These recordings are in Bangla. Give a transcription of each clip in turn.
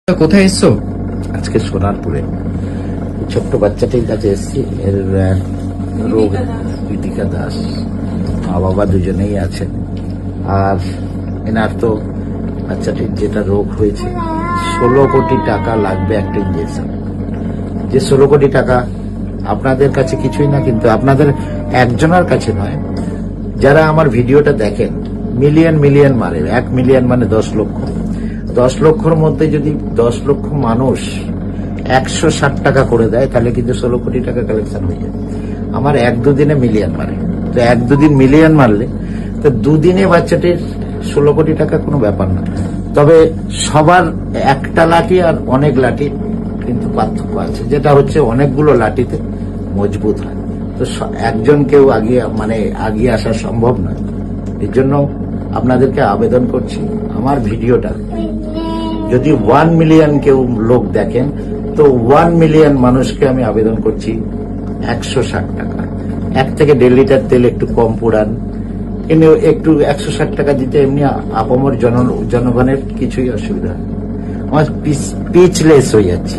কোথায় এসছো? আজকে সোনারপুরে ছোট্ট বাচ্চাটির কাছে এসেছি। এর রোগ গীতিকা দাস, মা বাবা দুজনেই আছেন। আর এনার তো বাচ্চাটির যেটা রোগ হয়েছে 16 কোটি টাকা লাগবে একটা ইঞ্জেকশন। যে 16 কোটি টাকা আপনাদের কাছে কিছুই না, কিন্তু আপনাদের একজনের কাছে নয়, যারা আমার ভিডিওটা দেখেন মিলিয়ন মিলিয়ন মারে। 1 মিলিয়ন মানে 10 লক্ষ। 10 লক্ষর মধ্যে যদি 10 লক্ষ মানুষ 160 টাকা করে দেয় তাহলে কিন্তু 16 কোটি টাকা কালেকশন হয়ে যায়। আমার 1-2 দিনে মিলিয়ন মারে, তো 1-2 দিন মিলিয়ন মারলে তো 2 দিনে বাচ্চাটির 16 কোটি টাকা কোনো ব্যাপার না। তবে সবার একটা লাঠি আর অনেক লাঠি কিন্তু পার্থক্য আছে, যেটা হচ্ছে অনেকগুলো লাঠিতে মজবুত হয়। তো একজন কেউ আগিয়ে আসা সম্ভব নয়। এর জন্য আপনাদেরকে আবেদন করছি, আমার ভিডিওটা যদি 1 মিলিয়ন কেউ লোক দেখেন তো 1 মিলিয়ন মানুষকে আমি আবেদন করছি 160 টাকা, 1 থেকে 1.5 লিটার তেল একটু কম পোড়ান, কিন্তু একটু 160 টাকা দিতে এমনি আপামর জনগণের কিছুই অসুবিধা। আমার স্পিচলেস হয়ে যাচ্ছি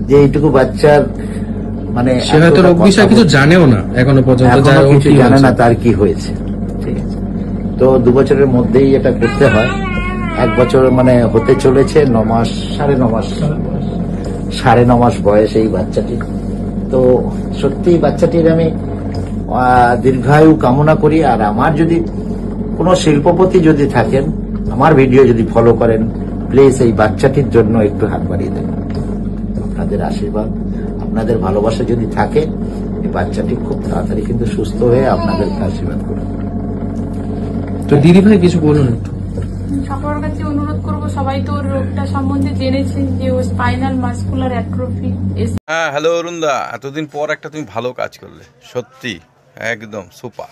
যে এইটুকু বাচ্চার সে হয়তো রোগ বিষয়ে কিছু জানেও না, এখনো পর্যন্ত কিছু জানে না তার কি হয়েছে। ঠিক আছে, তো 2 বছরের মধ্যেই এটা করতে হয়। 1 বছর হতে চলেছে, 9 মাস, 9.5 মাস বয়স এই বাচ্চাটি। তো সত্যি বাচ্চাটির আমি দীর্ঘায়ু কামনা করি। আর আমার যদি কোনো শিল্পপতি যদি থাকেন, আমার ভিডিও যদি ফলো করেন, প্লিজ এই বাচ্চাটির জন্য একটু হাত বাড়িয়ে দেন। আপনাদের আশীর্বাদ, আপনাদের ভালোবাসা যদি থাকে, এই বাচ্চাটি খুব তাড়াতাড়ি কিন্তু সুস্থ হয়ে আপনাদেরকে আশীর্বাদ করুন। তো দিদি ভাই কিছু বলুন একটু। সকলের কাছে অনুরোধ করব, সবাই তো ওর রোগটা সম্বন্ধে জেনেছেন যে ও স্পাইনাল মাসকুলার অ্যাট্রফি। হ্যাঁ, হ্যালো অরুণদা, এতদিন পর একটা তুমি ভালো কাজ করলে, সত্যি একদম সুপার।